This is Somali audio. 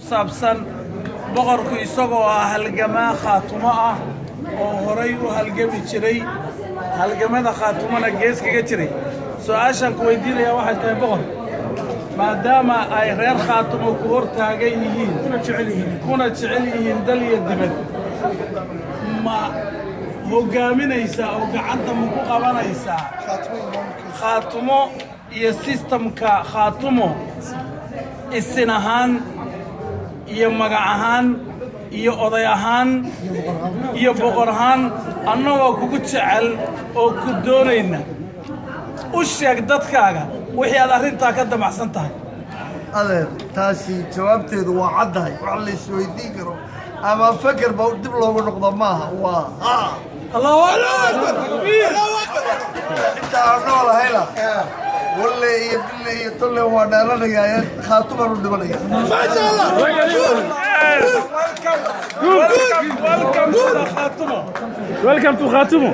saabsan boqorku isagoo ah halgamaa khaatumo ah oo horay u halgami jiray halgamada khaatumana gees kaga jiray su'aashan ku weydiinaya waxay tahay boqor maadaama ay reer khaatumo ku hor taagan yihiin kuna jecel yihiin dal iyo dibad ma hogaaminaysaa oo gacanta ma ku qabanaysaa khaatumo iyo systemka khaatumo isin ahaan iyo magac ahaan iyo oday ahaan iyo boqor ahaan annagoo kugu jecel oo ku doonayna u sheeg dadkaaga wixii aad arrintaa ka damacsan tahay adeer taasi jawaabteedu waa caddahay wax la isweydiin karo ama fakar ba dib loogu noqdo maaha waa allahu akbar inta aan noolahayla walle iyo bille iyo tolle waa dheelanaya khaatuman u dhimanaya maasha allah welcome to Khaatumo. Welcome to Khaatumo.